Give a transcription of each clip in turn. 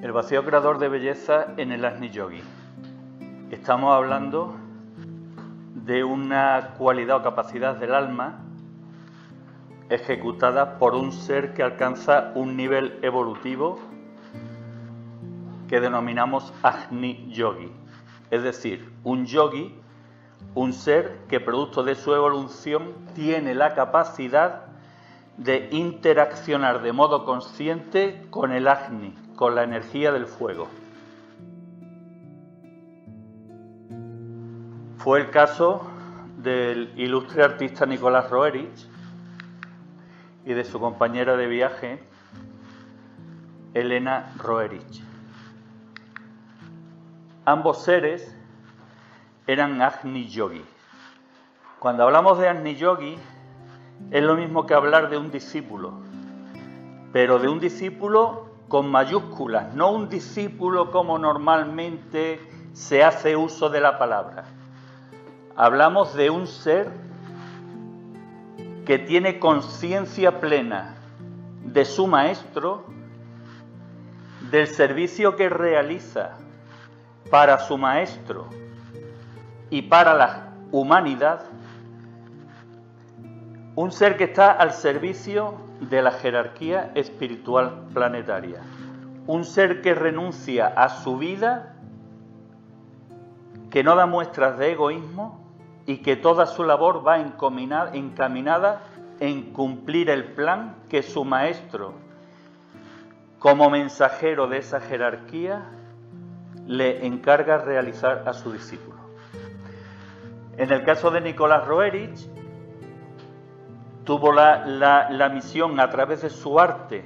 El vacío creador de belleza en el Agni Yogi. Estamos hablando de una cualidad o capacidad del alma ejecutada por un ser que alcanza un nivel evolutivo que denominamos Agni Yogi. Es decir, un yogi, un ser que producto de su evolución tiene la capacidad de interaccionar de modo consciente con el Agni, con la energía del fuego. Fue el caso del ilustre artista Nicolás Roerich y de su compañera de viaje, Elena Roerich. Ambos seres eran Agni Yogi. Cuando hablamos de Agni Yogi, es lo mismo que hablar de un discípulo, pero de un discípulo con mayúsculas, no un discípulo como normalmente se hace uso de la palabra. Hablamos de un ser que tiene conciencia plena de su maestro, del servicio que realiza para su maestro y para la humanidad, un ser que está al servicio de la jerarquía espiritual planetaria, un ser que renuncia a su vida, que no da muestras de egoísmo y que toda su labor va encaminada en cumplir el plan que su maestro, como mensajero de esa jerarquía, le encarga realizar a su discípulo. En el caso de Nicolás Roerich, tuvo la misión a través de su arte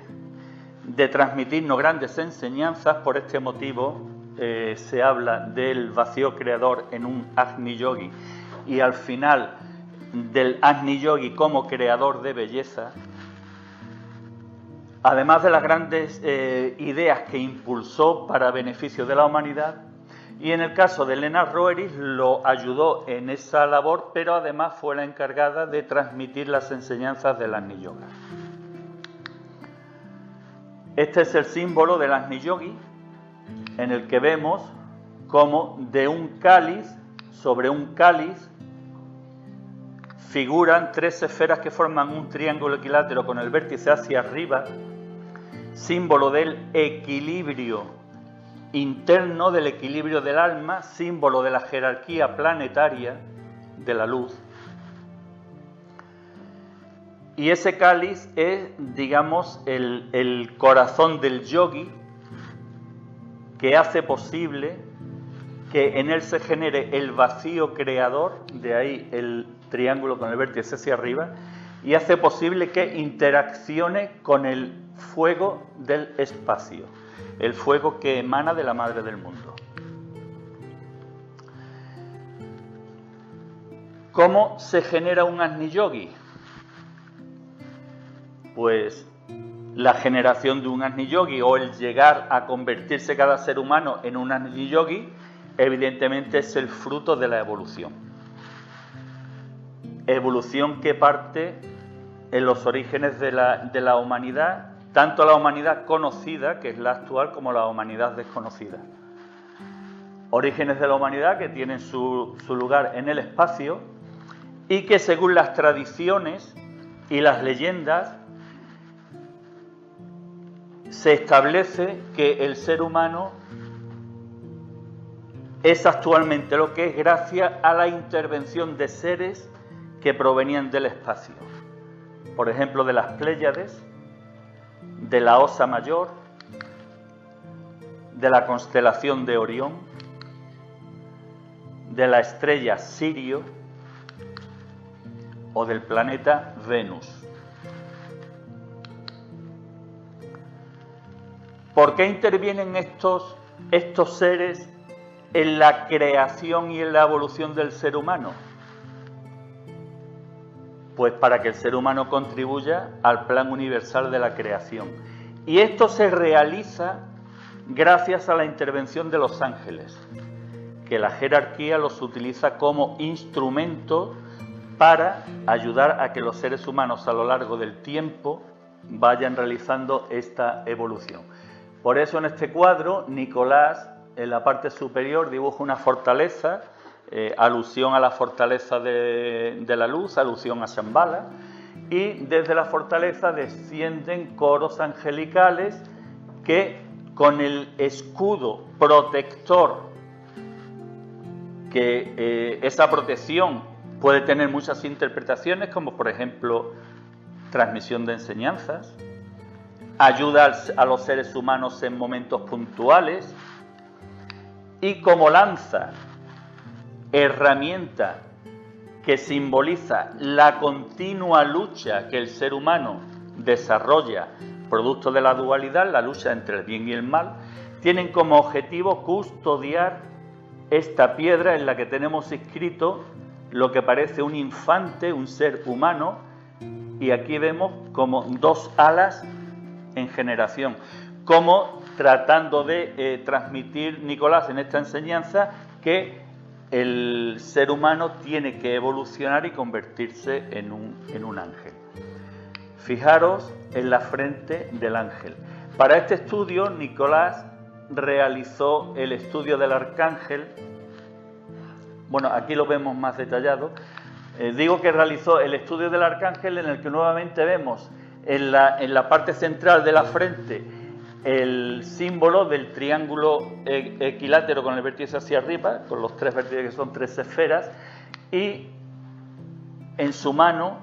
de transmitirnos grandes enseñanzas. Por este motivo se habla del vacío creador en un Agni Yogi y al final del Agni Yogi como creador de belleza, además de las grandes ideas que impulsó para beneficio de la humanidad. Y en el caso de Elena Roerich lo ayudó en esa labor, pero además fue la encargada de transmitir las enseñanzas del Agni Yoga. Este es el símbolo del Agni Yogi, en el que vemos cómo de un cáliz, sobre un cáliz, figuran tres esferas que forman un triángulo equilátero con el vértice hacia arriba, símbolo del equilibrio interno, del equilibrio del alma, símbolo de la jerarquía planetaria de la luz. Y ese cáliz es, digamos, el corazón del yogi, que hace posible que en él se genere el vacío creador, de ahí el triángulo con el vértice hacia arriba, y hace posible que interaccione con el fuego del espacio, el fuego que emana de la Madre del Mundo. ¿Cómo se genera un Agni Yogi? Pues la generación de un Agni Yogi, o el llegar a convertirse cada ser humano en un Agni Yogi, evidentemente es el fruto de la evolución. Evolución que parte en los orígenes de la humanidad, tanto la humanidad conocida, que es la actual, como la humanidad desconocida. Orígenes de la humanidad que tienen su lugar en el espacio y que según las tradiciones y las leyendas se establece que el ser humano es actualmente lo que es gracias a la intervención de seres que provenían del espacio. Por ejemplo, de las Pléyades, de la Osa Mayor, de la constelación de Orión, de la estrella Sirio o del planeta Venus. ¿Por qué intervienen estos seres en la creación y en la evolución del ser humano? Pues para que el ser humano contribuya al plan universal de la creación. Y esto se realiza gracias a la intervención de los ángeles, que la jerarquía los utiliza como instrumento para ayudar a que los seres humanos a lo largo del tiempo vayan realizando esta evolución. Por eso en este cuadro Nicolás en la parte superior dibuja una fortaleza, alusión a la fortaleza de la luz, alusión a Shambhala, y desde la fortaleza descienden coros angelicales que con el escudo protector, que esa protección puede tener muchas interpretaciones, como por ejemplo transmisión de enseñanzas, ayuda a los seres humanos en momentos puntuales, y como lanza, herramienta que simboliza la continua lucha que el ser humano desarrolla, producto de la dualidad, la lucha entre el bien y el mal, tienen como objetivo custodiar esta piedra en la que tenemos escrito lo que parece un infante, un ser humano, y aquí vemos como dos alas en generación, como tratando de transmitir Nicolás en esta enseñanza que el ser humano tiene que evolucionar y convertirse en un ángel. Fijaros en la frente del ángel. Para este estudio Nicolás realizó el estudio del arcángel. Bueno, aquí lo vemos más detallado. Digo que realizó el estudio del arcángel, en el que nuevamente vemos en la parte central de la frente el símbolo del triángulo equilátero con el vértice hacia arriba, con los tres vértices que son tres esferas, y en su mano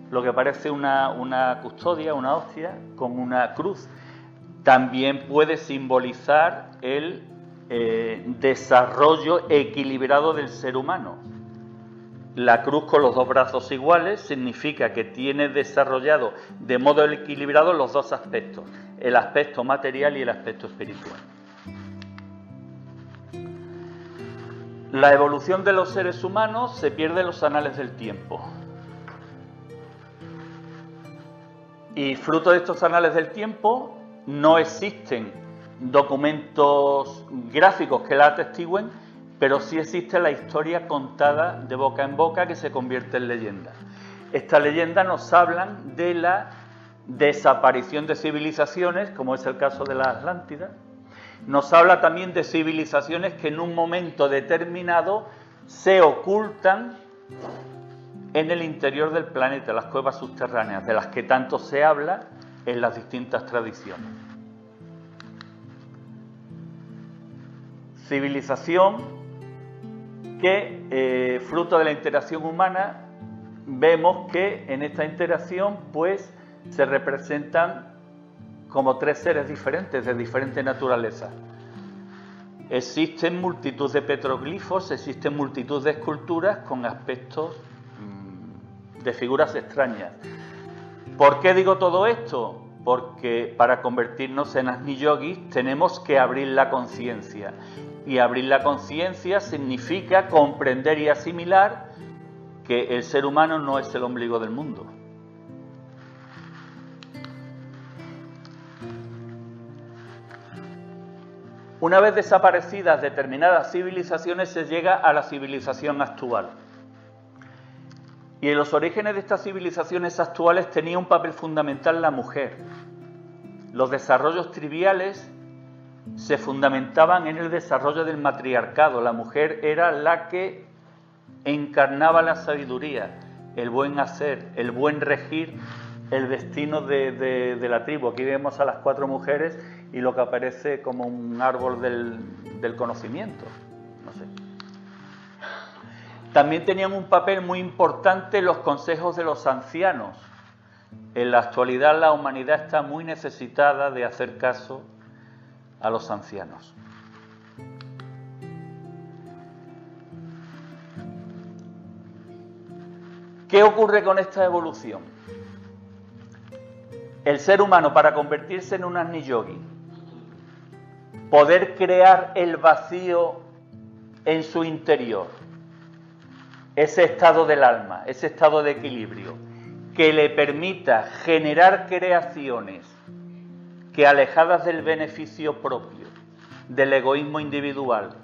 lo que parece una custodia, una hostia, con una cruz. También puede simbolizar el desarrollo equilibrado del ser humano. La cruz con los dos brazos iguales significa que tiene desarrollado de modo equilibrado los dos aspectos, el aspecto material y el aspecto espiritual. La evolución de los seres humanos se pierde en los anales del tiempo. Y fruto de estos anales del tiempo no existen documentos gráficos que la atestiguen, pero sí existe la historia contada de boca en boca que se convierte en leyenda. Estas leyendas nos hablan de la desaparición de civilizaciones, como es el caso de la Atlántida. Nos habla también de civilizaciones que en un momento determinado se ocultan en el interior del planeta, las cuevas subterráneas, de las que tanto se habla en las distintas tradiciones. Civilización que, fruto de la interacción humana, vemos que en esta interacción pues se representan como tres seres diferentes, de diferente naturaleza. Existen multitud de petroglifos, existen multitud de esculturas con aspectos de figuras extrañas. ¿Por qué digo todo esto? Porque para convertirnos en Agni Yogis tenemos que abrir la conciencia. Y abrir la conciencia significa comprender y asimilar que el ser humano no es el ombligo del mundo. Una vez desaparecidas determinadas civilizaciones, se llega a la civilización actual. Y en los orígenes de estas civilizaciones actuales tenía un papel fundamental la mujer. Los desarrollos triviales se fundamentaban en el desarrollo del matriarcado. La mujer era la que encarnaba la sabiduría, el buen hacer, el buen regir el destino de la tribu. Aquí vemos a las 4 mujeres y lo que aparece como un árbol del conocimiento. No sé. También tenían un papel muy importante los consejos de los ancianos. En la actualidad la humanidad está muy necesitada de hacer caso a los ancianos. ¿Qué ocurre con esta evolución? El ser humano, para convertirse en un Agni Yogi, poder crear el vacío en su interior, ese estado del alma, ese estado de equilibrio, que le permita generar creaciones que, alejadas del beneficio propio, del egoísmo individual,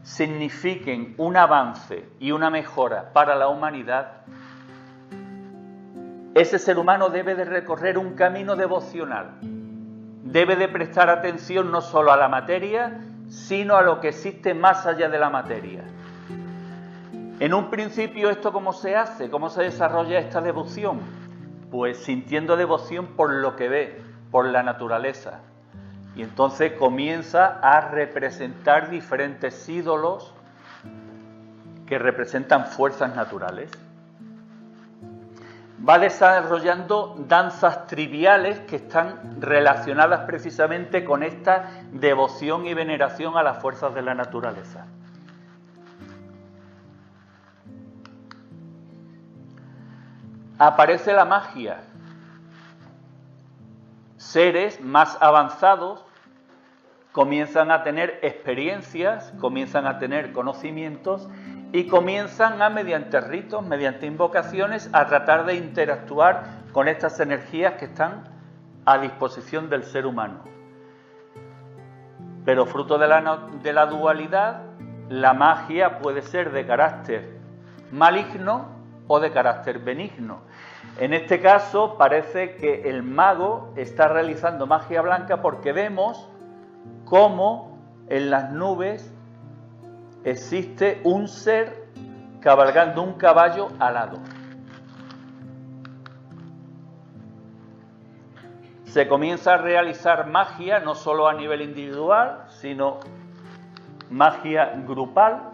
signifiquen un avance y una mejora para la humanidad, ese ser humano debe de recorrer un camino devocional. Debe de prestar atención no solo a la materia, sino a lo que existe más allá de la materia. En un principio, ¿esto cómo se hace? ¿Cómo se desarrolla esta devoción? Pues sintiendo devoción por lo que ve, por la naturaleza. Y entonces comienza a representar diferentes ídolos que representan fuerzas naturales. Va desarrollando danzas triviales que están relacionadas precisamente con esta devoción y veneración a las fuerzas de la naturaleza. Aparece la magia. Seres más avanzados comienzan a tener experiencias, comienzan a tener conocimientos y comienzan a, mediante ritos, mediante invocaciones, a tratar de interactuar con estas energías que están a disposición del ser humano. Pero fruto de la dualidad, la magia puede ser de carácter maligno o de carácter benigno. En este caso parece que el mago está realizando magia blanca porque vemos cómo en las nubes existe un ser cabalgando un caballo alado. Se comienza a realizar magia no solo a nivel individual, sino magia grupal.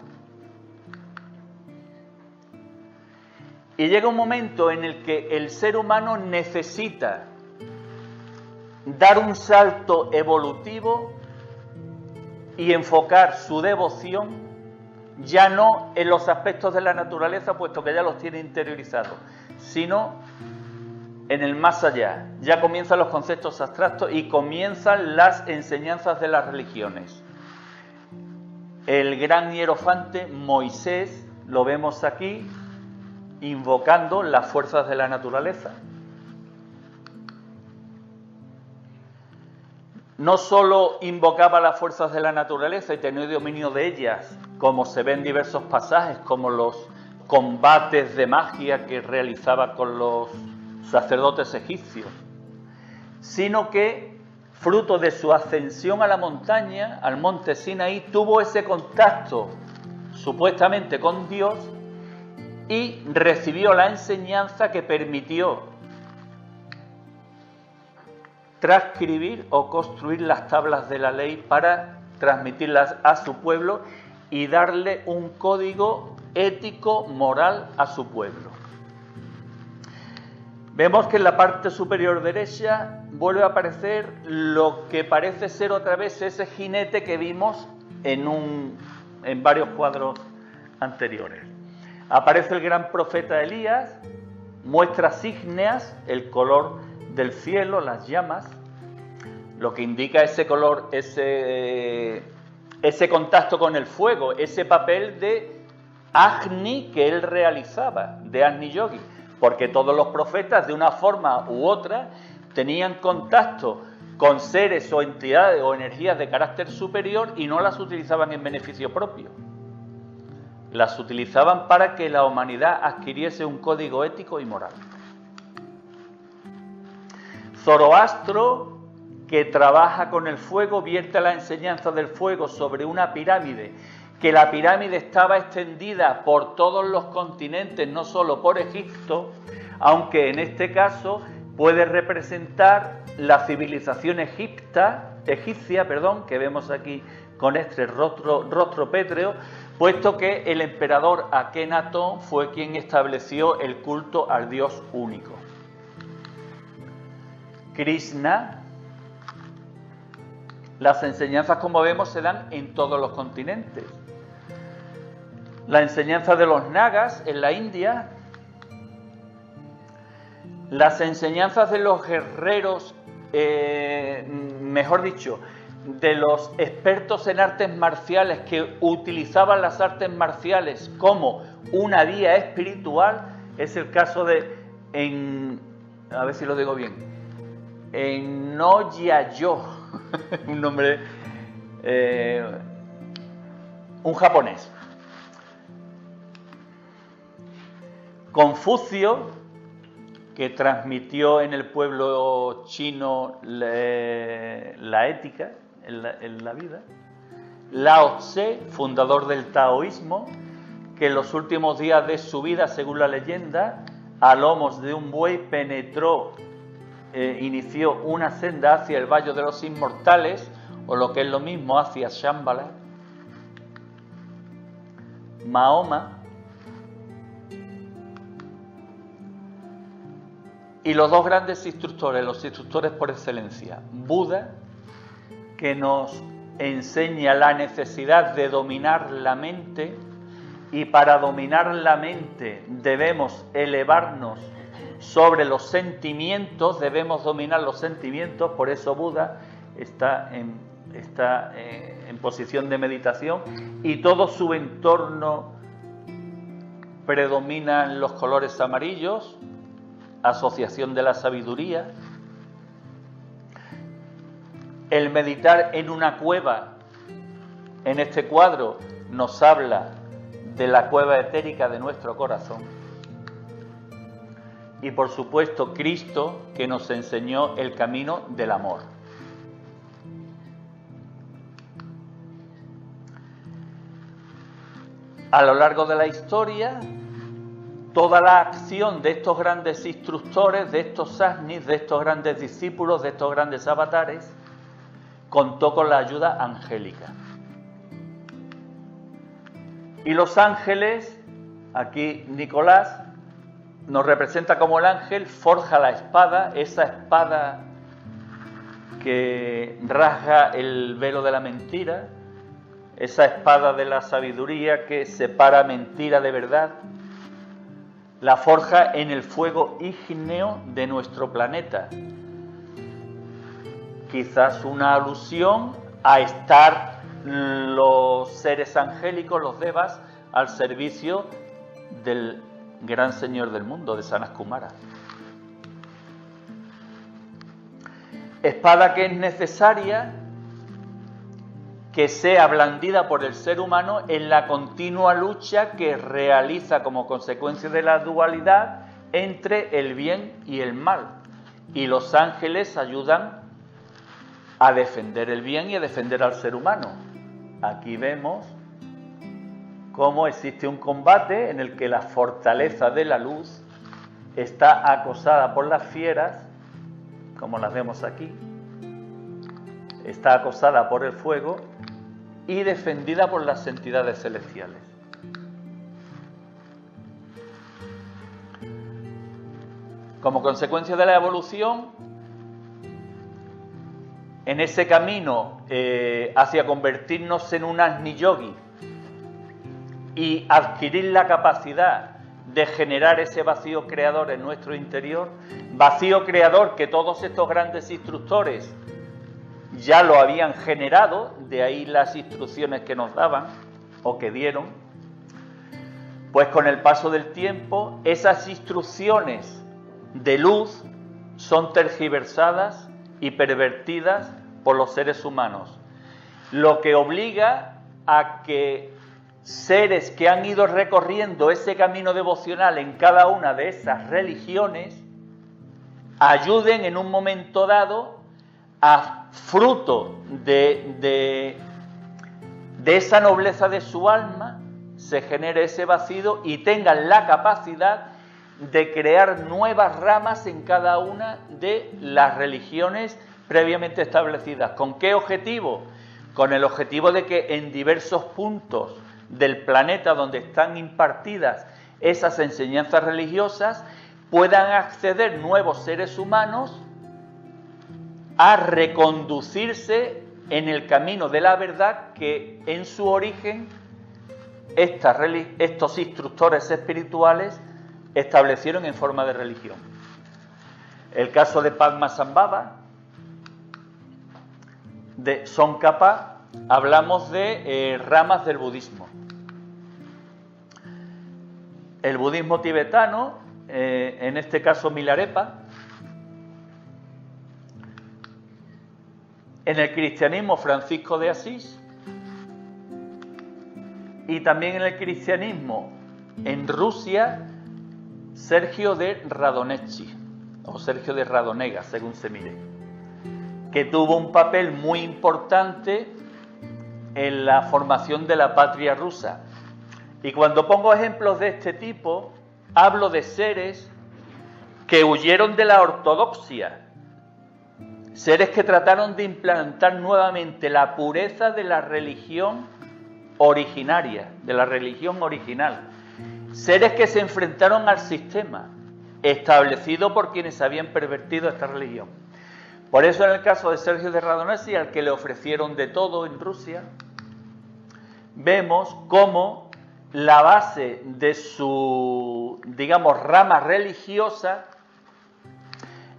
Y llega un momento en el que el ser humano necesita dar un salto evolutivo y enfocar su devoción ya no en los aspectos de la naturaleza, puesto que ya los tiene interiorizados, sino en el más allá. Ya comienzan los conceptos abstractos y comienzan las enseñanzas de las religiones. El gran hierofante Moisés, lo vemos aquí, invocando las fuerzas de la naturaleza. No solo invocaba las fuerzas de la naturaleza y tenía dominio de ellas, como se ve en diversos pasajes, como los combates de magia que realizaba con los sacerdotes egipcios, sino que, fruto de su ascensión a la montaña, al monte Sinaí, tuvo ese contacto supuestamente con Dios y recibió la enseñanza que permitió transcribir o construir las tablas de la ley para transmitirlas a su pueblo y darle un código ético, moral a su pueblo. Vemos que en la parte superior derecha vuelve a aparecer lo que parece ser otra vez ese jinete que vimos en varios cuadros anteriores. Aparece el gran profeta Elías, muestras ígneas, el color del cielo, las llamas, lo que indica ese color, ese contacto con el fuego, ese papel de Agni que él realizaba, de Agni Yogi, porque todos los profetas de una forma u otra tenían contacto con seres o entidades o energías de carácter superior y no las utilizaban en beneficio propio. Las utilizaban para que la humanidad adquiriese un código ético y moral. Zoroastro que trabaja con el fuego, vierte la enseñanza del fuego sobre una pirámide, que la pirámide estaba extendida por todos los continentes, no solo por Egipto, aunque en este caso puede representar la civilización egipcia, que vemos aquí con este rostro pétreo, puesto que el emperador Akenatón fue quien estableció el culto al Dios único. Krishna, las enseñanzas, como vemos, se dan en todos los continentes. La enseñanza de los nagas en la India, las enseñanzas de los guerreros, mejor dicho, de los expertos en artes marciales que utilizaban las artes marciales como una vía espiritual, es el caso de, a ver si lo digo bien, Ennoyayo, un nombre, un japonés. Confucio, que transmitió en el pueblo chino la ética en la vida. Lao Tse, fundador del taoísmo, que en los últimos días de su vida, según la leyenda, a lomos de un buey penetró, inició una senda hacia el Valle de los Inmortales, o lo que es lo mismo, hacia Shambhala. Mahoma, y los dos grandes instructores, los instructores por excelencia, Buda, que nos enseña la necesidad de dominar la mente, y para dominar la mente debemos elevarnos sobre los sentimientos, debemos dominar los sentimientos, por eso Buda está en posición de meditación y todo su entorno predominan los colores amarillos, asociación de la sabiduría. El meditar en una cueva, en este cuadro, nos habla de la cueva etérica de nuestro corazón. Y por supuesto Cristo, que nos enseñó el camino del amor. A lo largo de la historia, toda la acción de estos grandes instructores, de estos sasnis, de estos grandes discípulos, de estos grandes avatares, contó con la ayuda angélica. Y los ángeles, aquí Nicolás nos representa como el ángel, forja la espada, esa espada que rasga el velo de la mentira, esa espada de la sabiduría que separa mentira de verdad, la forja en el fuego ígneo de nuestro planeta. Quizás una alusión a estar los seres angélicos, los devas, al servicio del gran señor del mundo, de Sanat Kumara. Espada que es necesaria que sea blandida por el ser humano en la continua lucha que realiza como consecuencia de la dualidad entre el bien y el mal. Y los ángeles ayudan a defender el bien y a defender al ser humano. Aquí vemos cómo existe un combate en el que la fortaleza de la luz está acosada por las fieras, como las vemos aquí, está acosada por el fuego y defendida por las entidades celestiales. Como consecuencia de la evolución, en ese camino hacia convertirnos en un Agni Yogi y adquirir la capacidad de generar ese vacío creador en nuestro interior, vacío creador que todos estos grandes instructores ya lo habían generado, de ahí las instrucciones que nos daban o que dieron, pues con el paso del tiempo esas instrucciones de luz son tergiversadas y pervertidas por los seres humanos, lo que obliga a que seres que han ido recorriendo ese camino devocional en cada una de esas religiones ayuden en un momento dado a fruto de esa nobleza de su alma, se genere ese vacío y tengan la capacidad de crear nuevas ramas en cada una de las religiones previamente establecidas. ¿Con qué objetivo? Con el objetivo de que en diversos puntos del planeta donde están impartidas esas enseñanzas religiosas puedan acceder nuevos seres humanos a reconducirse en el camino de la verdad que en su origen estos instructores espirituales establecieron en forma de religión. El caso de Padmasambhava, de Tsongkhapa, hablamos de ramas del budismo. El budismo tibetano, en este caso Milarepa. En el cristianismo, Francisco de Asís. Y también en el cristianismo, en Rusia, Sergio de Radonezhi, o Sergio de Radonega, según se mire, que tuvo un papel muy importante en la formación de la patria rusa. Y cuando pongo ejemplos de este tipo, hablo de seres que huyeron de la ortodoxia, seres que trataron de implantar nuevamente la pureza de la religión originaria, de la religión original, seres que se enfrentaron al sistema establecido por quienes habían pervertido esta religión. Por eso en el caso de Sergio de Radonezhi, al que le ofrecieron de todo en Rusia, vemos cómo la base de su, digamos, rama religiosa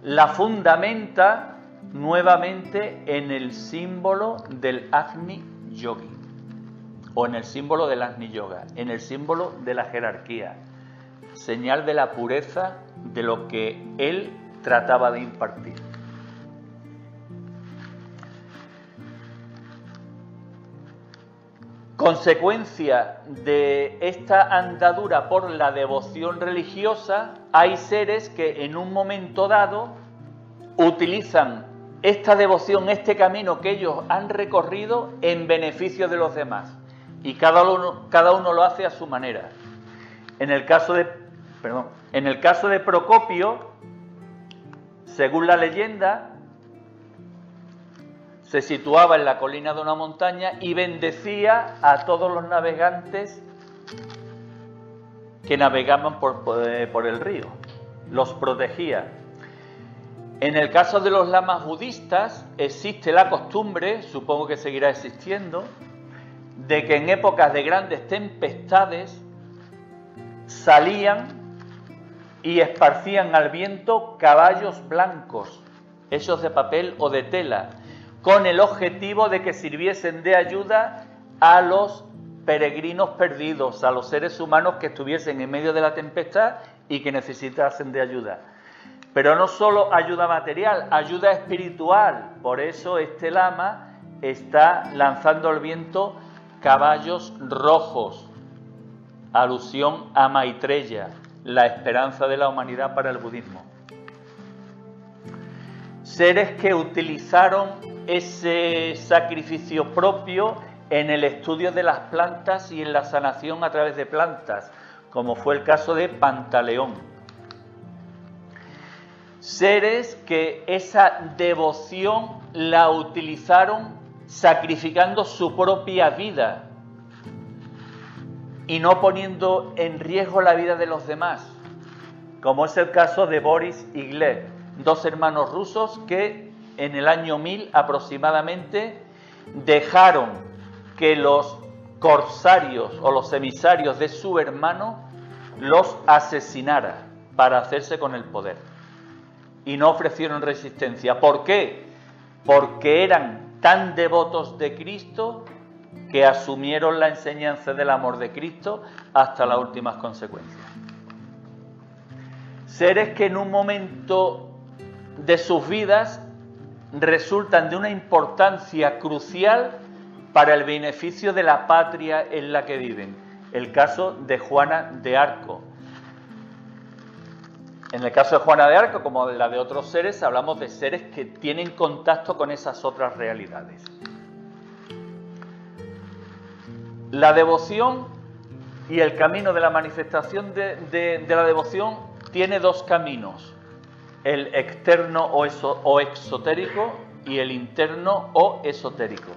la fundamenta nuevamente en el símbolo del Agni Yogi, o en el símbolo del Agni Yoga, en el símbolo de la jerarquía, señal de la pureza de lo que él trataba de impartir. Consecuencia de esta andadura por la devoción religiosa, hay seres que en un momento dado utilizan esta devoción, este camino que ellos han recorrido en beneficio de los demás. Y cada uno lo hace a su manera. En el caso de Procopio, según la leyenda, se situaba en la colina de una montaña y bendecía a todos los navegantes que navegaban por el río. Los protegía. En el caso de los lamas budistas, existe la costumbre, supongo que seguirá existiendo, de que en épocas de grandes tempestades salían y esparcían al viento caballos blancos, hechos de papel o de tela, con el objetivo de que sirviesen de ayuda a los peregrinos perdidos, a los seres humanos que estuviesen en medio de la tempestad y que necesitasen de ayuda. Pero no solo ayuda material, ayuda espiritual. Por eso este lama está lanzando al viento caballos rojos, alusión a Maitreya, la esperanza de la humanidad para el budismo. Seres que utilizaron ese sacrificio propio en el estudio de las plantas y en la sanación a través de plantas, como fue el caso de Pantaleón. Seres que esa devoción la utilizaron sacrificando su propia vida y no poniendo en riesgo la vida de los demás, como es el caso de Boris y Gleb, dos hermanos rusos que en el año 1000 aproximadamente dejaron que los corsarios o los emisarios de su hermano los asesinara para hacerse con el poder. Y no ofrecieron resistencia. ¿Por qué? Porque eran tan devotos de Cristo que asumieron la enseñanza del amor de Cristo hasta las últimas consecuencias. Seres que en un momento de sus vidas resultan de una importancia crucial para el beneficio de la patria en la que viven. El caso de Juana de Arco. En el caso de Juana de Arco, como de la de otros seres, hablamos de seres que tienen contacto con esas otras realidades. La devoción y el camino de la manifestación de la devoción tiene dos caminos: el externo o exotérico y el interno o esotérico.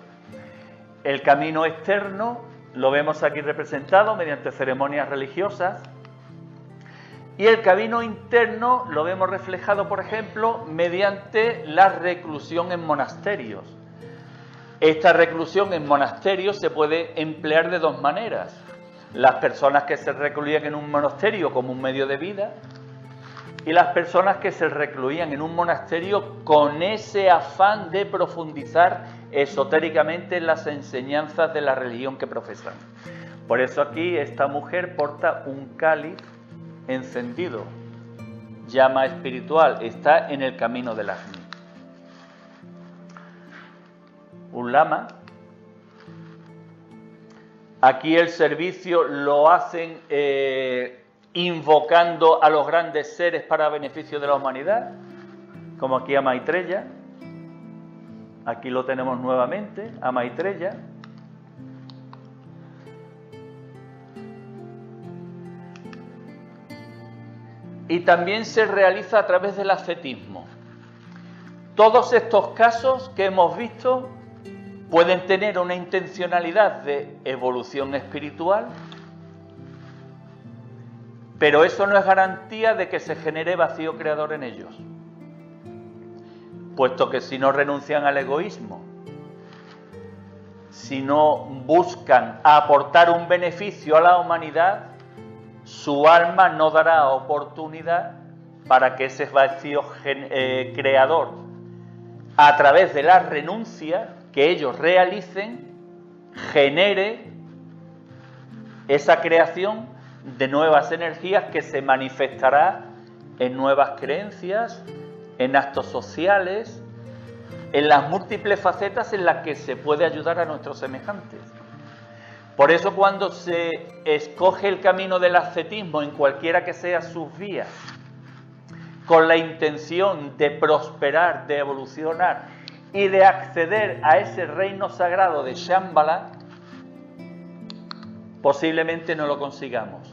El camino externo lo vemos aquí representado mediante ceremonias religiosas, y el camino interno lo vemos reflejado, por ejemplo, mediante la reclusión en monasterios. Esta reclusión en monasterios se puede emplear de dos maneras: las personas que se recluían en un monasterio como un medio de vida, y las personas que se recluían en un monasterio con ese afán de profundizar esotéricamente en las enseñanzas de la religión que profesan. Por eso aquí esta mujer porta un cáliz encendido, llama espiritual, está en el camino del Agni. Un lama. Aquí el servicio lo hacen invocando a los grandes seres para beneficio de la humanidad, como aquí a Maitreya. Aquí lo tenemos nuevamente, a Maitreya. Y también se realiza a través del ascetismo. Todos estos casos que hemos visto pueden tener una intencionalidad de evolución espiritual, pero eso no es garantía de que se genere vacío creador en ellos, puesto que si no renuncian al egoísmo, si no buscan aportar un beneficio a la humanidad, su alma no dará oportunidad para que ese vacío creador, a través de la renuncia que ellos realicen, genere esa creación de nuevas energías que se manifestará en nuevas creencias, en actos sociales, en las múltiples facetas en las que se puede ayudar a nuestros semejantes. Por eso, cuando se escoge el camino del ascetismo en cualquiera que sea sus vías, con la intención de prosperar, de evolucionar y de acceder a ese reino sagrado de Shambhala, posiblemente no lo consigamos.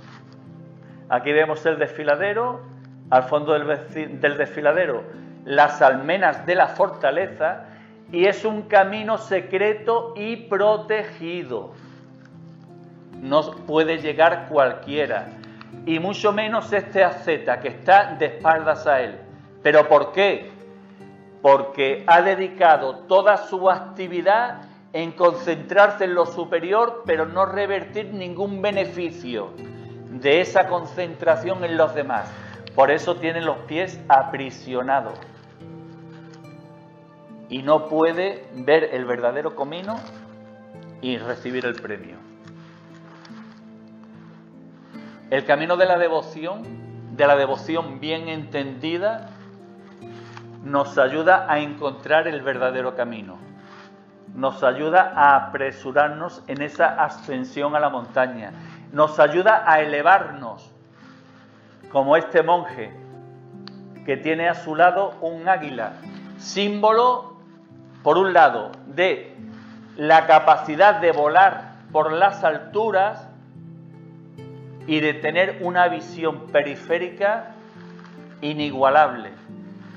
Aquí vemos el desfiladero, al fondo del desfiladero las almenas de la fortaleza, y es un camino secreto y protegido. No puede llegar cualquiera, y mucho menos este asceta que está de espaldas a él. ¿Pero por qué? Porque ha dedicado toda su actividad en concentrarse en lo superior, pero no revertir ningún beneficio de esa concentración en los demás. Por eso tiene los pies aprisionados y no puede ver el verdadero camino y recibir el premio. El camino de la devoción bien entendida, nos ayuda a encontrar el verdadero camino. Nos ayuda a apresurarnos en esa ascensión a la montaña. Nos ayuda a elevarnos, como este monje que tiene a su lado un águila, símbolo, por un lado, de la capacidad de volar por las alturas y de tener una visión periférica inigualable.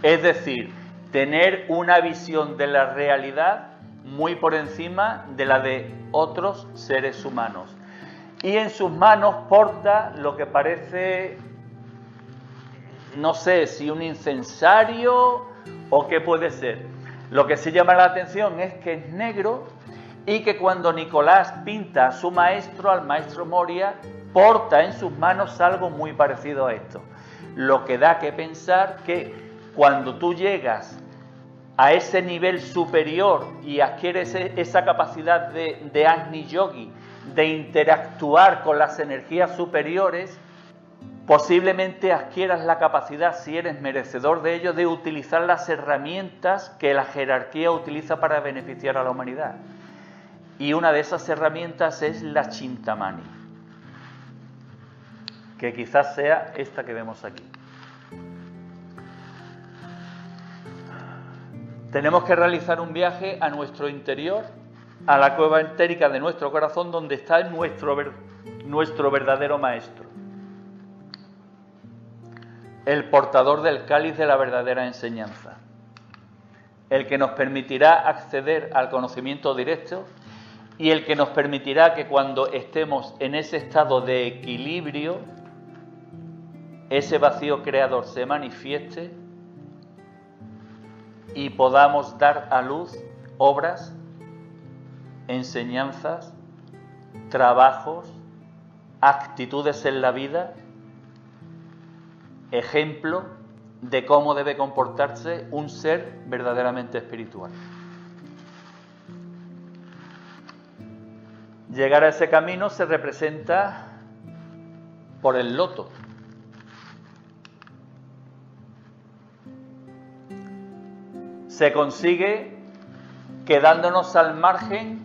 Es decir, tener una visión de la realidad muy por encima de la de otros seres humanos. Y en sus manos porta lo que parece, no sé si un incensario o qué puede ser. Lo que sí llama la atención es que es negro y que cuando Nicolás pinta a su maestro, al maestro Moria, porta en sus manos algo muy parecido a esto. Lo que da que pensar que cuando tú llegas a ese nivel superior y adquieres esa capacidad de Agni Yogi, de interactuar con las energías superiores, posiblemente adquieras la capacidad, si eres merecedor de ello, de utilizar las herramientas que la jerarquía utiliza para beneficiar a la humanidad. Y una de esas herramientas es la Chintamani, que quizás sea esta que vemos aquí. Tenemos que realizar un viaje a nuestro interior, a la cueva entérica de nuestro corazón, donde está nuestro verdadero maestro, el portador del cáliz de la verdadera enseñanza, el que nos permitirá acceder al conocimiento directo y el que nos permitirá que cuando estemos en ese estado de equilibrio, ese vacío creador se manifieste y podamos dar a luz obras, enseñanzas, trabajos, actitudes en la vida, ejemplo de cómo debe comportarse un ser verdaderamente espiritual. Llegar a ese camino se representa por el loto. Se consigue quedándonos al margen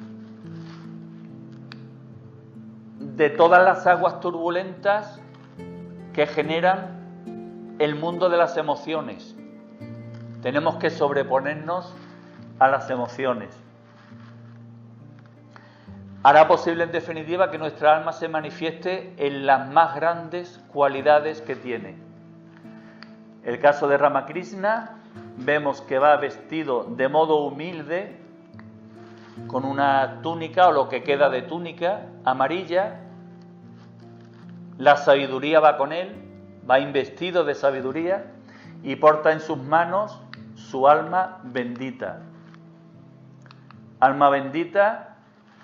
de todas las aguas turbulentas que generan el mundo de las emociones. Tenemos que sobreponernos a las emociones. Hará posible, en definitiva, que nuestra alma se manifieste en las más grandes cualidades que tiene. El caso de Ramakrishna, vemos que va vestido de modo humilde, con una túnica o lo que queda de túnica amarilla. La sabiduría va con él, va investido de sabiduría y porta en sus manos su alma bendita. Alma bendita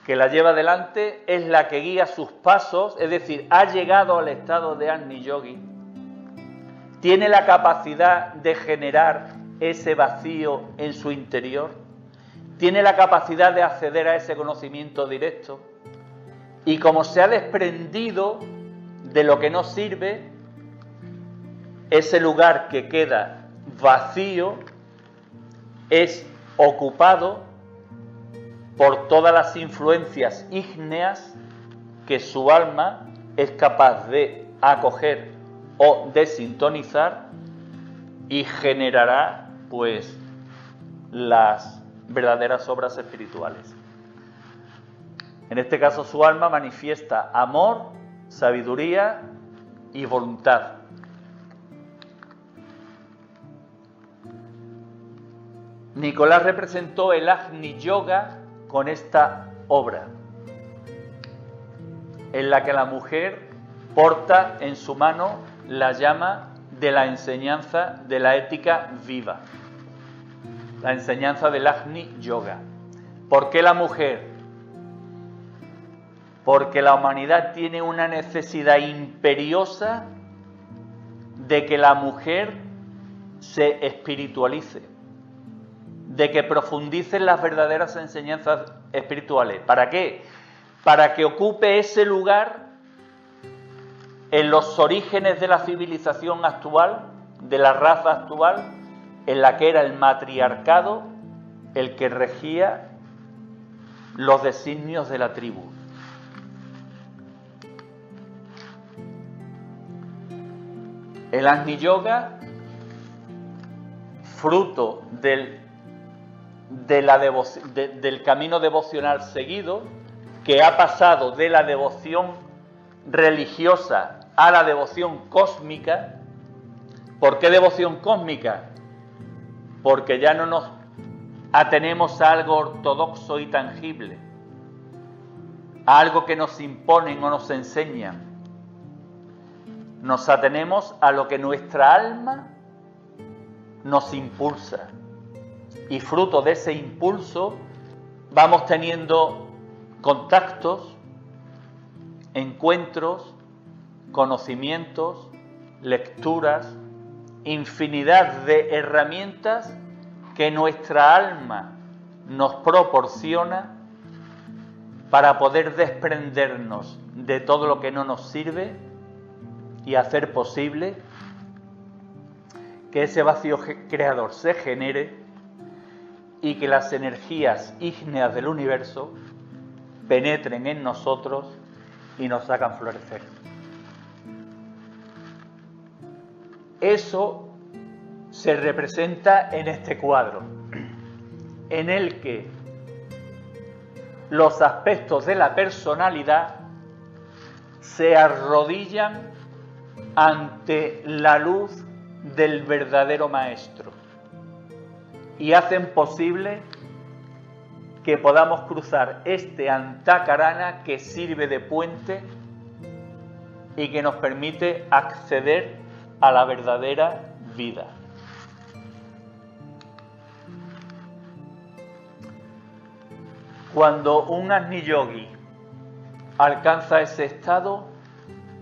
que la lleva adelante, es la que guía sus pasos, es decir, ha llegado al estado de Agni Yogi. Tiene la capacidad de generar ese vacío en su interior. Tiene la capacidad de acceder a ese conocimiento directo. Y como se ha desprendido de lo que no sirve, ese lugar que queda vacío es ocupado por todas las influencias ígneas que su alma es capaz de acoger o de sintonizar, y generará pues las verdaderas obras espirituales. En este caso su alma manifiesta amor, sabiduría y voluntad. Nicolás representó el Agni Yoga con esta obra, en la que la mujer porta en su mano la llama de la enseñanza de la ética viva, la enseñanza del Agni Yoga. ¿Por qué la mujer? Porque la humanidad tiene una necesidad imperiosa de que la mujer se espiritualice, de que profundice en las verdaderas enseñanzas espirituales. ¿Para qué? Para que ocupe ese lugar en los orígenes de la civilización actual, de la raza actual, en la que era el matriarcado el que regía los designios de la tribu. El Agni Yoga, fruto del camino devocional seguido, que ha pasado de la devoción religiosa a la devoción cósmica. ¿Por qué devoción cósmica? Porque ya no nos atenemos a algo ortodoxo y tangible, a algo que nos imponen o nos enseñan. Nos atenemos a lo que nuestra alma nos impulsa, y fruto de ese impulso vamos teniendo contactos, encuentros, conocimientos, lecturas, infinidad de herramientas que nuestra alma nos proporciona para poder desprendernos de todo lo que no nos sirve y hacer posible que ese vacío creador se genere y que las energías ígneas del universo penetren en nosotros y nos hagan florecer. Eso se representa en este cuadro. en el que los aspectos de la personalidad se arrodillan ante la luz del verdadero maestro y hacen posible que podamos cruzar este Antakarana que sirve de puente y que nos permite acceder a la verdadera vida. Cuando un Agni Yogi alcanza ese estado,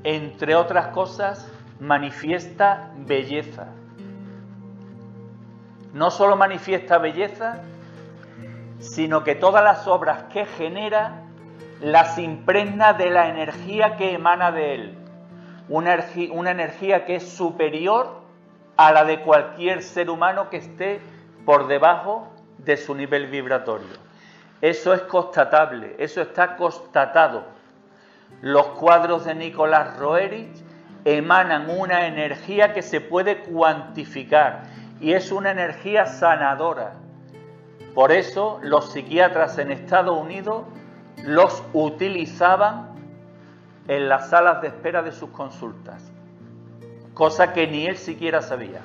entre otras cosas, manifiesta belleza. No solo manifiesta belleza, sino que todas las obras que genera las impregna de la energía que emana de él. Una energía que es superior a la de cualquier ser humano que esté por debajo de su nivel vibratorio. Eso es constatable, eso está constatado. Los cuadros de Nicolás Roerich emanan una energía que se puede cuantificar y es una energía sanadora. Por eso los psiquiatras en Estados Unidos los utilizaban en las salas de espera de sus consultas, cosa que ni él siquiera sabía.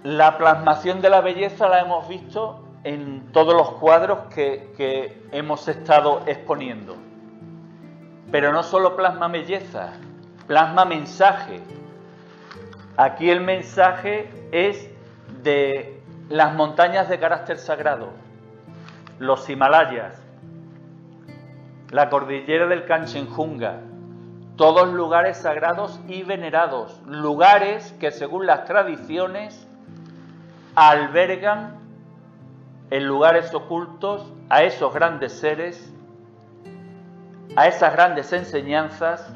La plasmación de la belleza la hemos visto en todos los cuadros que hemos estado exponiendo. Pero no solo plasma belleza, plasma mensaje. Aquí el mensaje es de las montañas de carácter sagrado, los Himalayas, la cordillera del Kanchenjunga, todos lugares sagrados y venerados, lugares que según las tradiciones albergan en lugares ocultos a esos grandes seres, a esas grandes enseñanzas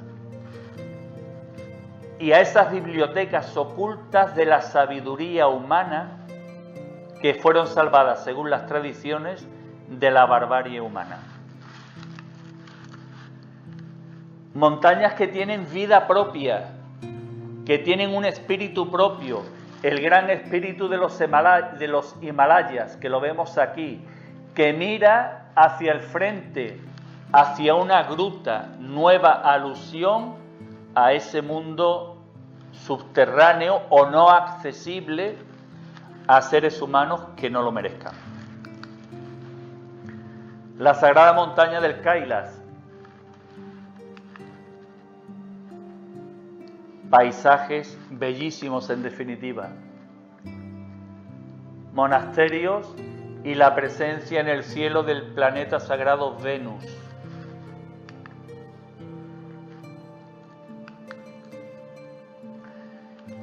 y a esas bibliotecas ocultas de la sabiduría humana que fueron salvadas, según las tradiciones, de la barbarie humana. Montañas que tienen vida propia, que tienen un espíritu propio, el gran espíritu de los Himalayas, que lo vemos aquí, que mira hacia el frente, hacia una gruta, nueva alusión a ese mundo subterráneo o no accesible a seres humanos que no lo merezcan. La sagrada montaña del Kailas, paisajes bellísimos en definitiva, monasterios y la presencia en el cielo del planeta sagrado Venus.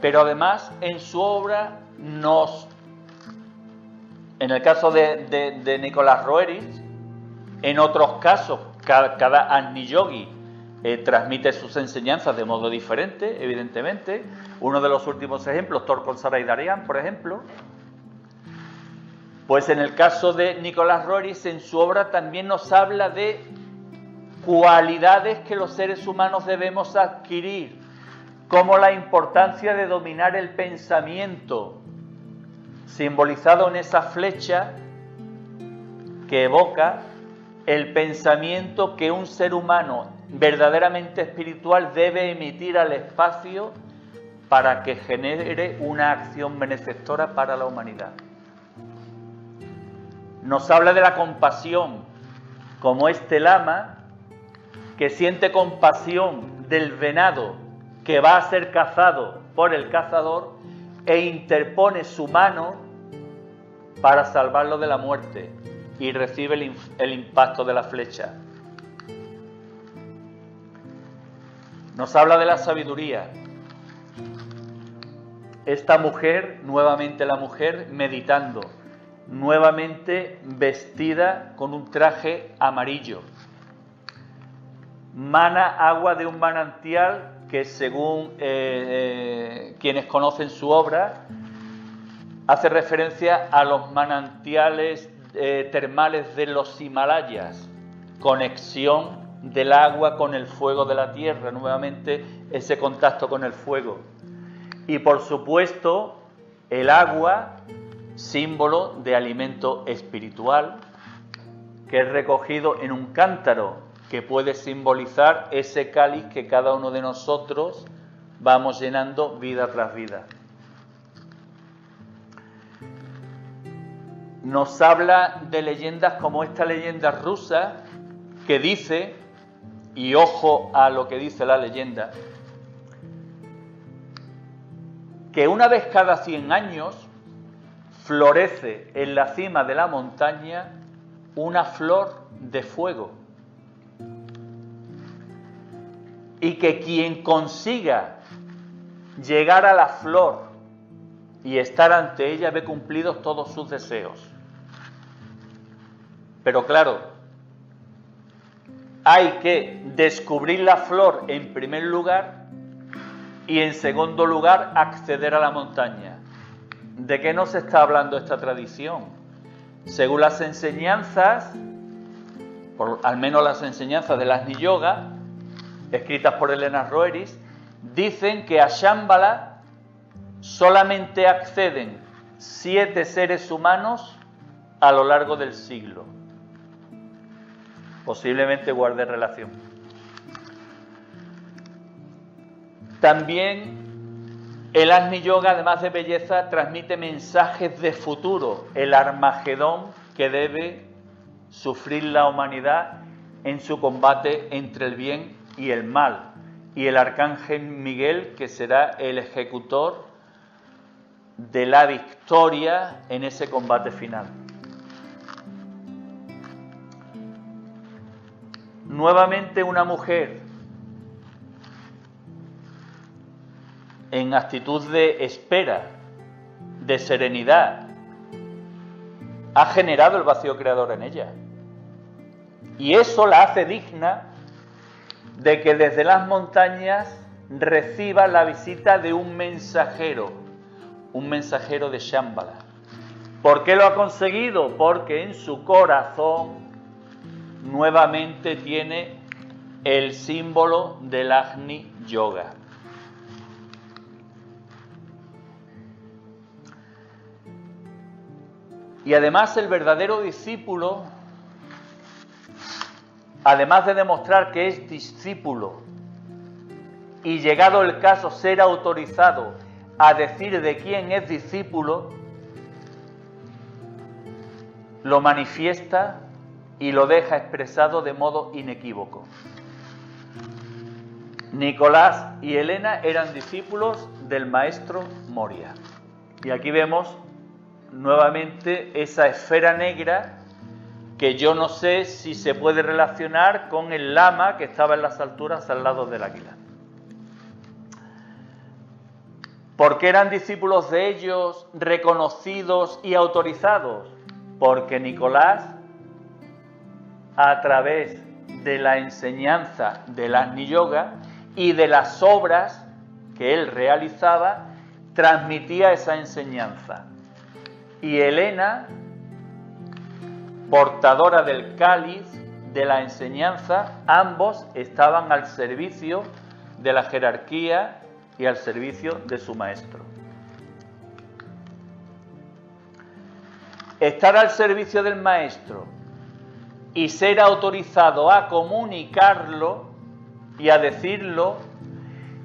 Pero además en su obra en el caso de Nicolás Roerich, en otros casos cada Agni Yogi transmite sus enseñanzas de modo diferente, evidentemente. Uno de los últimos ejemplos, Torkol Saraydarian, por ejemplo. Pues en el caso de Nicolás Roerich, en su obra también nos habla de cualidades que los seres humanos debemos adquirir, como la importancia de dominar el pensamiento, simbolizado en esa flecha que evoca el pensamiento que un ser humano verdaderamente espiritual debe emitir al espacio para que genere una acción benefactora para la humanidad. Nos habla de la compasión, como este lama que siente compasión del venado que va a ser cazado por el cazador e interpone su mano para salvarlo de la muerte y recibe el impacto de la flecha. Nos habla de la sabiduría. Esta mujer, nuevamente la mujer, meditando, nuevamente vestida con un traje amarillo. Mana agua de un manantial que, según quienes conocen su obra, hace referencia a los manantiales termales de los Himalayas, conexión del agua con el fuego de la tierra, nuevamente ese contacto con el fuego. Y por supuesto, el agua símbolo de alimento espiritual, que es recogido en un cántaro que puede simbolizar ese cáliz que cada uno de nosotros vamos llenando vida tras vida. Nos habla de leyendas como esta leyenda rusa que dice, y ojo a lo que dice la leyenda, que una vez cada 100 años florece en la cima de la montaña una flor de fuego, y que quien consiga llegar a la flor y estar ante ella ve cumplidos todos sus deseos. Pero claro, hay que descubrir la flor en primer lugar y en segundo lugar acceder a la montaña. ¿De qué nos está hablando esta tradición? Según las enseñanzas, al menos las enseñanzas del Agni Yoga, escritas por Elena Roeris, dicen que a Shambhala solamente acceden 7 seres humanos a lo largo del siglo. Posiblemente guarde relación. También el Agni Yoga, además de belleza, transmite mensajes de futuro, el Armagedón que debe sufrir la humanidad en su combate entre el bien y el mal, y el Arcángel Miguel, que será el ejecutor de la victoria en ese combate final. Nuevamente una mujer en actitud de espera, de serenidad, ha generado el vacío creador en ella. Y eso la hace digna de que desde las montañas reciba la visita de un mensajero de Shambhala. ¿Por qué lo ha conseguido? Porque en su corazón nuevamente tiene el símbolo del Agni Yoga. Y además el verdadero discípulo, además de demostrar que es discípulo y llegado el caso ser autorizado a decir de quién es discípulo, lo manifiesta y lo deja expresado de modo inequívoco. Nicolás y Elena eran discípulos del maestro Moria. Y aquí vemos nuevamente esa esfera negra que yo no sé si se puede relacionar con el lama que estaba en las alturas al lado del águila. ¿Por qué eran discípulos de ellos, reconocidos y autorizados? Porque Nicolás, a través de la enseñanza del Agni Yoga y de las obras que él realizaba, transmitía esa enseñanza. Y Elena, portadora del cáliz de la enseñanza, ambos estaban al servicio de la jerarquía y al servicio de su maestro. Estar al servicio del maestro y ser autorizado a comunicarlo y a decirlo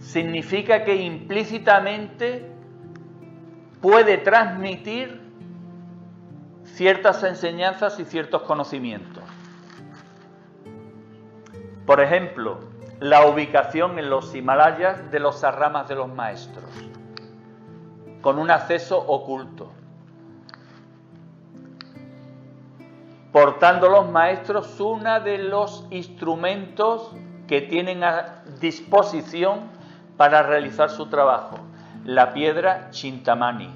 significa que implícitamente puede transmitir ciertas enseñanzas y ciertos conocimientos. Por ejemplo, la ubicación en los Himalayas de los sarramas de los maestros, con un acceso oculto. Portando los maestros uno de los instrumentos que tienen a disposición para realizar su trabajo, la piedra Chintamani.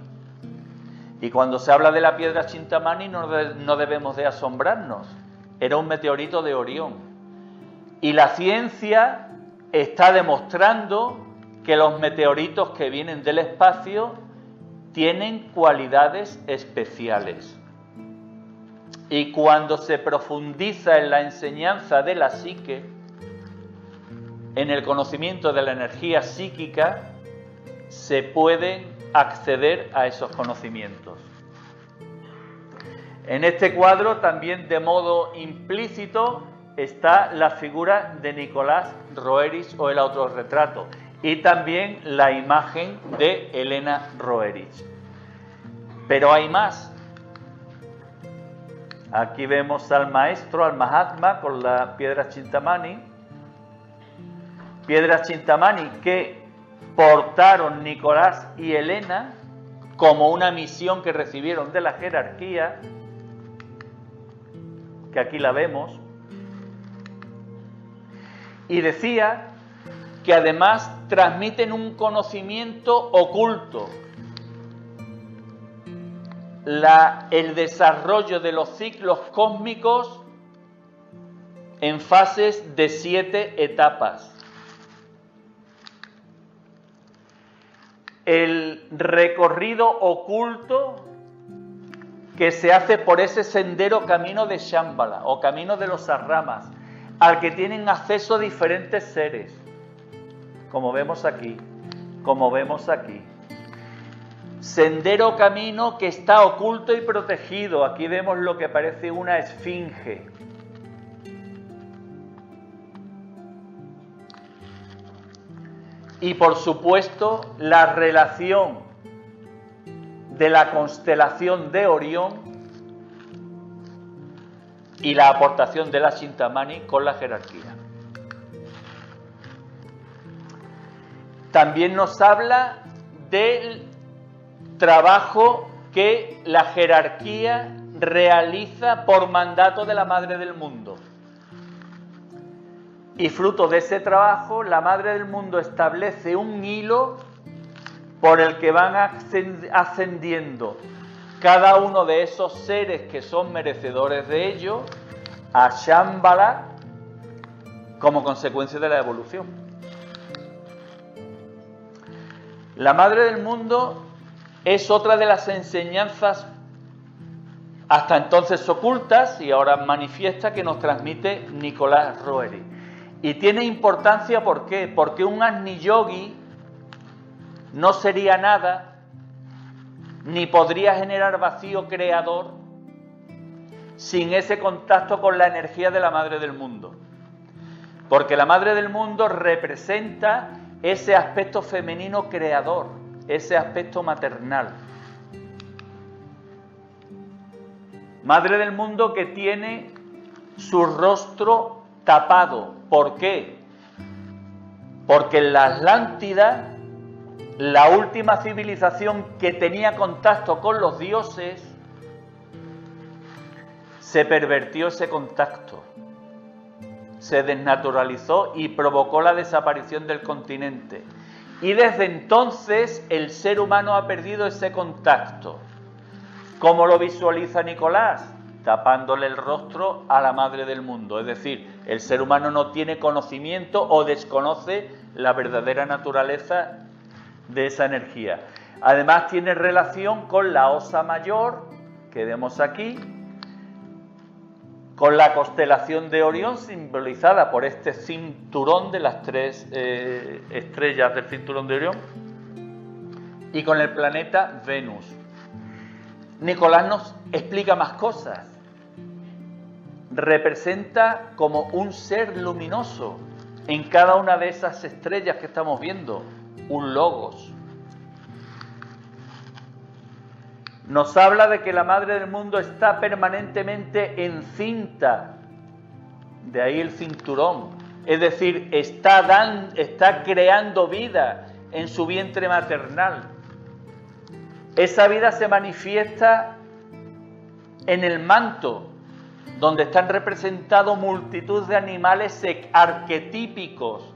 Y cuando se habla de la piedra Chintamani no debemos de asombrarnos. Era un meteorito de Orión. Y la ciencia está demostrando que los meteoritos que vienen del espacio tienen cualidades especiales. Y cuando se profundiza en la enseñanza de la psique, en el conocimiento de la energía psíquica, se pueden acceder a esos conocimientos. En este cuadro también de modo implícito está la figura de Nicolás Roerich o el autorretrato y también la imagen de Elena Roerich. Pero hay más. Aquí vemos al maestro, al Mahatma, con la piedra Chintamani. Piedras Chintamani que portaron Nicolás y Elena como una misión que recibieron de la jerarquía, que aquí la vemos. Y decía que además transmiten un conocimiento oculto, el desarrollo de los ciclos cósmicos en fases de 7 etapas. El recorrido oculto que se hace por ese sendero camino de Shambhala o camino de los Arramas, al que tienen acceso diferentes seres, como vemos aquí, Sendero camino que está oculto y protegido. Aquí vemos lo que parece una esfinge. Y por supuesto, la relación de la constelación de Orión y la aportación de la Chintamani con la jerarquía. También nos habla del trabajo que la jerarquía realiza por mandato de la Madre del Mundo. Y fruto de ese trabajo, la Madre del Mundo establece un hilo por el que van ascendiendo cada uno de esos seres que son merecedores de ello a Shambhala como consecuencia de la evolución. La Madre del Mundo es otra de las enseñanzas hasta entonces ocultas y ahora manifiesta que nos transmite Nicolás Roerich. Y tiene importancia, ¿por qué? Porque un Agni Yogi no sería nada, ni podría generar vacío creador sin ese contacto con la energía de la Madre del Mundo. Porque la Madre del Mundo representa ese aspecto femenino creador, ese aspecto maternal. Madre del Mundo que tiene su rostro tapado. ¿Por qué? Porque en la Atlántida, la última civilización que tenía contacto con los dioses, se pervertió ese contacto, se desnaturalizó y provocó la desaparición del continente. Y desde entonces el ser humano ha perdido ese contacto. ¿Cómo lo visualiza Nicolás? Tapándole el rostro a la Madre del Mundo. Es decir, el ser humano no tiene conocimiento o desconoce la verdadera naturaleza de esa energía. Además tiene relación con la Osa Mayor, que vemos aquí, con la constelación de Orión, simbolizada por este cinturón de las 3 estrellas del cinturón de Orión, y con el planeta Venus. Nicolás nos explica más cosas. Representa como un ser luminoso en cada una de esas estrellas que estamos viendo, un logos. Nos habla de que la Madre del Mundo está permanentemente encinta, de ahí el cinturón, es decir, está creando vida en su vientre maternal. Esa vida se manifiesta en el manto, donde están representados multitud de animales arquetípicos,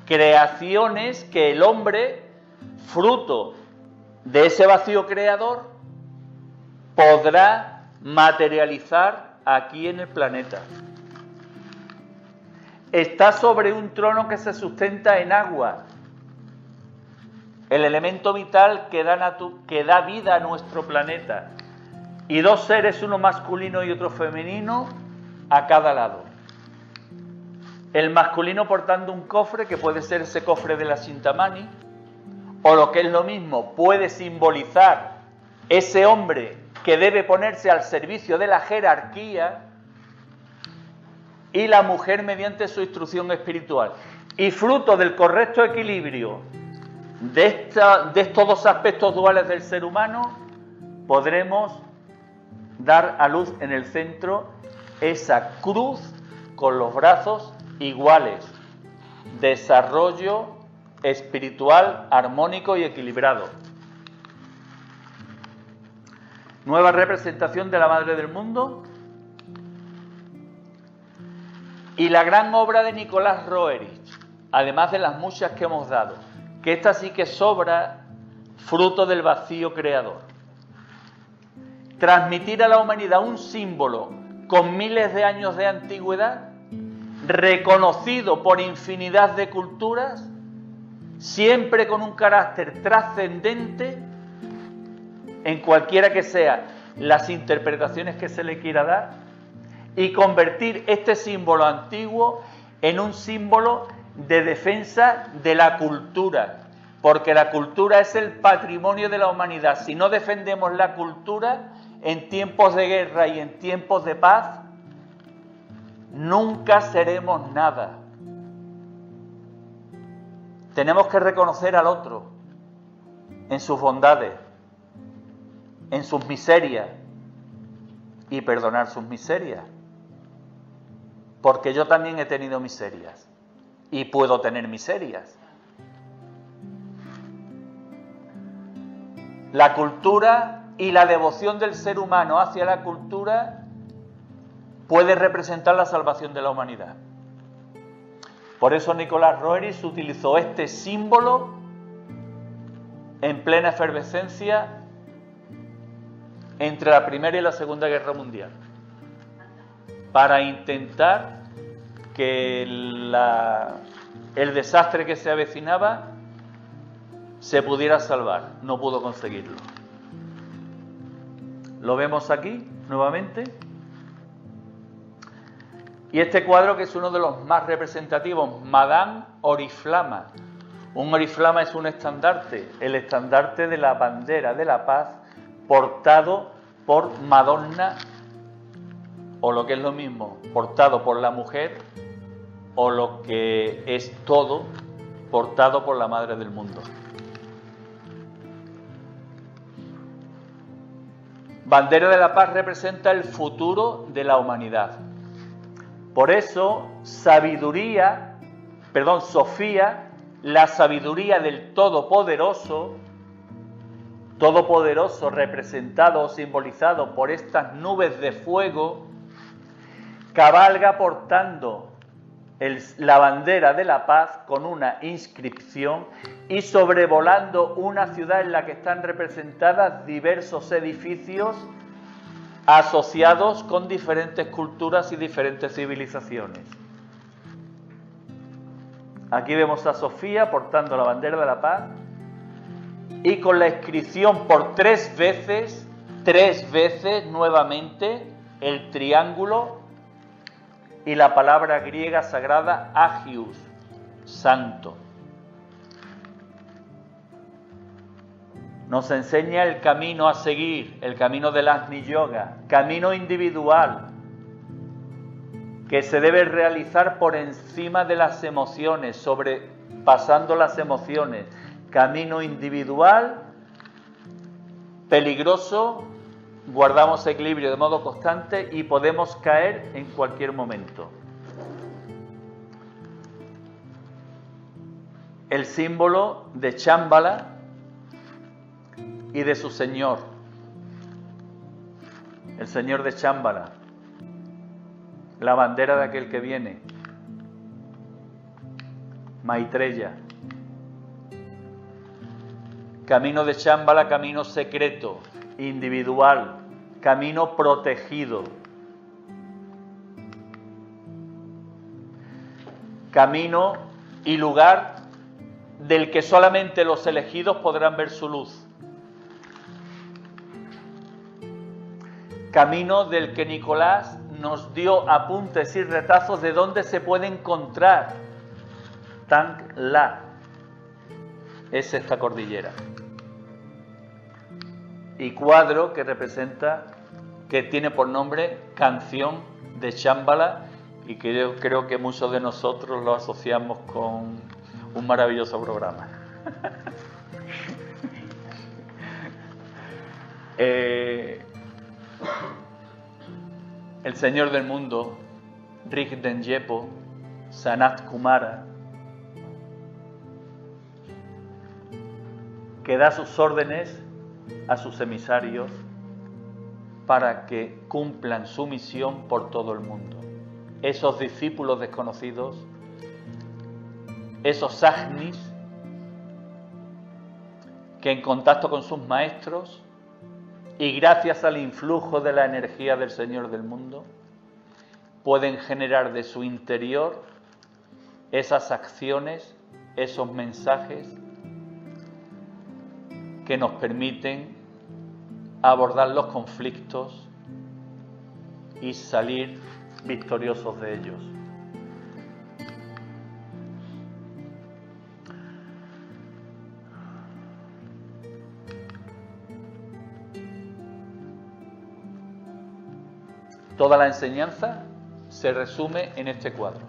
creaciones que el hombre, fruto de ese vacío creador, podrá materializar aquí en el planeta. Está sobre un trono que se sustenta en agua, el elemento vital que da vida a nuestro planeta, y 2 seres, uno masculino y otro femenino, a cada lado. El masculino portando un cofre, que puede ser ese cofre de la Chintamani, o lo que es lo mismo, puede simbolizar ese hombre que debe ponerse al servicio de la jerarquía, y la mujer mediante su instrucción espiritual. Y fruto del correcto equilibrio de estos dos aspectos duales del ser humano, podremos dar a luz en el centro esa cruz con los brazos iguales. Desarrollo espiritual armónico y equilibrado. Nueva representación de la Madre del Mundo. Y la gran obra de Nicolás Roerich, además de las muchas que hemos dado, que esta sí que sobra, fruto del vacío creador. Transmitir a la humanidad un símbolo con miles de años de antigüedad, reconocido por infinidad de culturas, siempre con un carácter trascendente en cualquiera que sean las interpretaciones que se le quiera dar, y convertir este símbolo antiguo en un símbolo de defensa de la cultura, porque la cultura es el patrimonio de la humanidad. Si no defendemos la cultura en tiempos de guerra y en tiempos de paz, nunca seremos nada. Tenemos que reconocer al otro en sus bondades, en sus miserias, y perdonar sus miserias. Porque yo también he tenido miserias y puedo tener miserias. La cultura y la devoción del ser humano hacia la cultura puede representar la salvación de la humanidad. Por eso Nicolás Roerich utilizó este símbolo en plena efervescencia entre la Primera y la Segunda Guerra Mundial, para intentar que el desastre que se avecinaba se pudiera salvar. No pudo conseguirlo. Lo vemos aquí nuevamente. Y este cuadro, que es uno de los más representativos, Madame Oriflama. Un oriflama es un estandarte, el estandarte de la bandera de la paz, portado por Madonna, o lo que es lo mismo, portado por la mujer, o lo que es todo, portado por la Madre del Mundo. Bandera de la paz representa el futuro de la humanidad. Por eso, Sofía, la sabiduría del Todopoderoso representado o simbolizado por estas nubes de fuego, cabalga portando la bandera de la paz con una inscripción y sobrevolando una ciudad en la que están representadas diversos edificios asociados con diferentes culturas y diferentes civilizaciones. Aquí vemos a Sofía portando la bandera de la paz y con la inscripción por tres veces nuevamente, el triángulo y la palabra griega sagrada Agios, santo. Nos enseña el camino a seguir, el camino del Agni Yoga, camino individual, que se debe realizar por encima de las emociones, sobrepasando las emociones. Camino individual, peligroso, guardamos equilibrio de modo constante y podemos caer en cualquier momento. El símbolo de Shambhala y de su señor, el señor de Shambhala, la bandera de aquel que viene, Maitreya. Camino de Shambhala, camino secreto, individual, camino protegido. Camino y lugar del que solamente los elegidos podrán ver su luz. Camino del que Nicolás nos dio apuntes y retazos de dónde se puede encontrar. Tangla es esta cordillera. y cuadro que representa, que tiene por nombre Canción de Shambhala, y que yo creo que muchos de nosotros lo asociamos con un maravilloso programa. El Señor del Mundo, Rigdenjepo, Sanat Kumara, que da sus órdenes a sus emisarios para que cumplan su misión por todo el mundo. Esos discípulos desconocidos, esos agnis, que en contacto con sus maestros y gracias al influjo de la energía del Señor del Mundo, pueden generar de su interior esas acciones, esos mensajes que nos permiten abordar los conflictos y salir victoriosos de ellos. Toda la enseñanza se resume en este cuadro.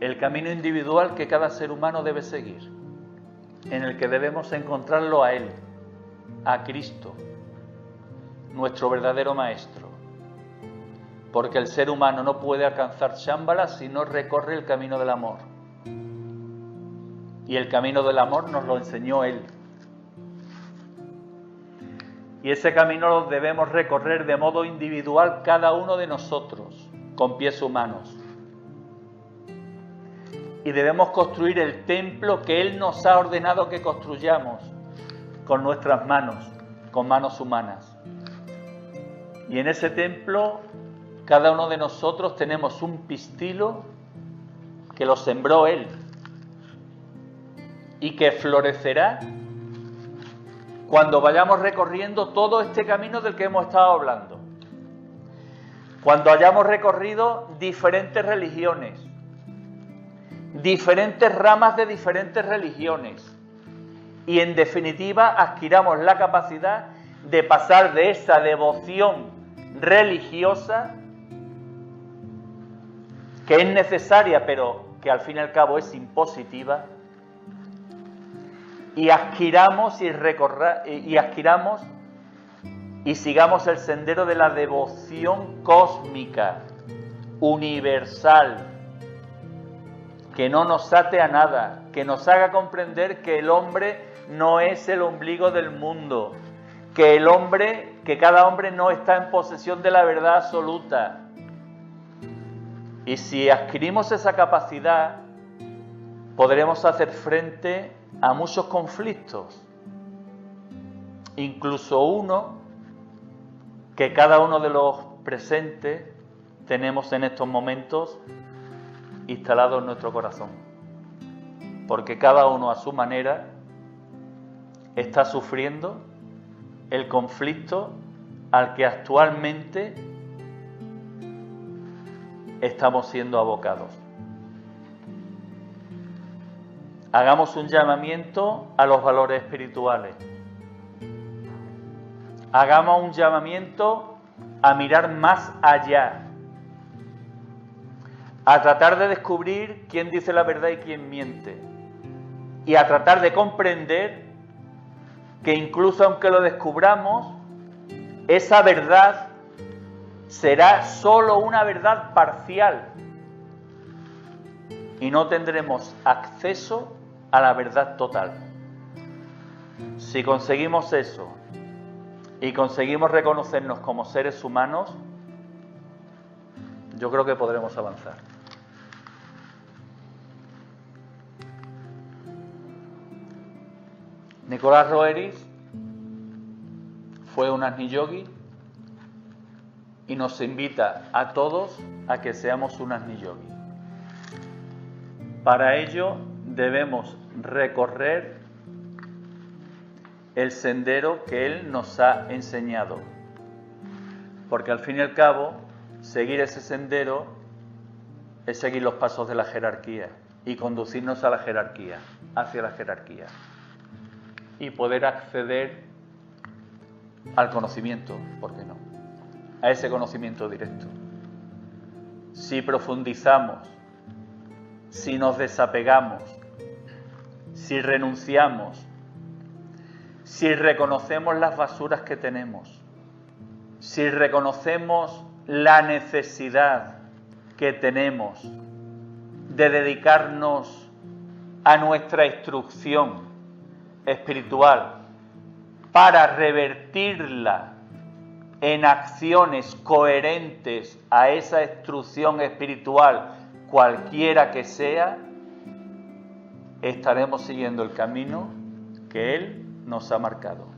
El camino individual que cada ser humano debe seguir, en el que debemos encontrarlo a Él, a Cristo, nuestro verdadero Maestro. Porque el ser humano no puede alcanzar Shambhala si no recorre el camino del amor. Y el camino del amor nos lo enseñó Él. Y ese camino lo debemos recorrer de modo individual cada uno de nosotros, con pies humanos. Y debemos construir el templo que Él nos ha ordenado que construyamos con nuestras manos, con manos humanas. Y en ese templo, cada uno de nosotros tenemos un pistilo que lo sembró Él y que florecerá cuando vayamos recorriendo todo este camino del que hemos estado hablando. Cuando hayamos recorrido diferentes religiones, diferentes ramas de diferentes religiones, y en definitiva adquiramos la capacidad de pasar de esa devoción religiosa, que es necesaria pero que al fin y al cabo es impositiva, y adquiramos y sigamos el sendero de la devoción cósmica, universal, que no nos ate a nada, que nos haga comprender que el hombre no es el ombligo del mundo, que cada hombre no está en posesión de la verdad absoluta. Y si adquirimos esa capacidad, podremos hacer frente a muchos conflictos, incluso uno que cada uno de los presentes tenemos en estos momentos instalado en nuestro corazón, porque cada uno a su manera está sufriendo el conflicto al que actualmente estamos siendo abocados. Hagamos un llamamiento a los valores espirituales. Hagamos un llamamiento a mirar más allá, a tratar de descubrir quién dice la verdad y quién miente, y a tratar de comprender que incluso aunque lo descubramos, esa verdad será solo una verdad parcial y no tendremos acceso a la verdad total. Si conseguimos eso y conseguimos reconocernos como seres humanos, yo creo que podremos avanzar. Nicolás Roeris fue un Agni Yogi y nos invita a todos a que seamos un Agni Yogi. Para ello debemos recorrer el sendero que Él nos ha enseñado, porque al fin y al cabo seguir ese sendero es seguir los pasos de la jerarquía y conducirnos a la jerarquía, hacia la jerarquía. y poder acceder al conocimiento, ¿por qué no? A ese conocimiento directo. Si profundizamos, si nos desapegamos, si renunciamos, si reconocemos las basuras que tenemos, si reconocemos la necesidad que tenemos de dedicarnos a nuestra instrucción espiritual para revertirla en acciones coherentes a esa instrucción espiritual, cualquiera que sea, estaremos siguiendo el camino que Él nos ha marcado.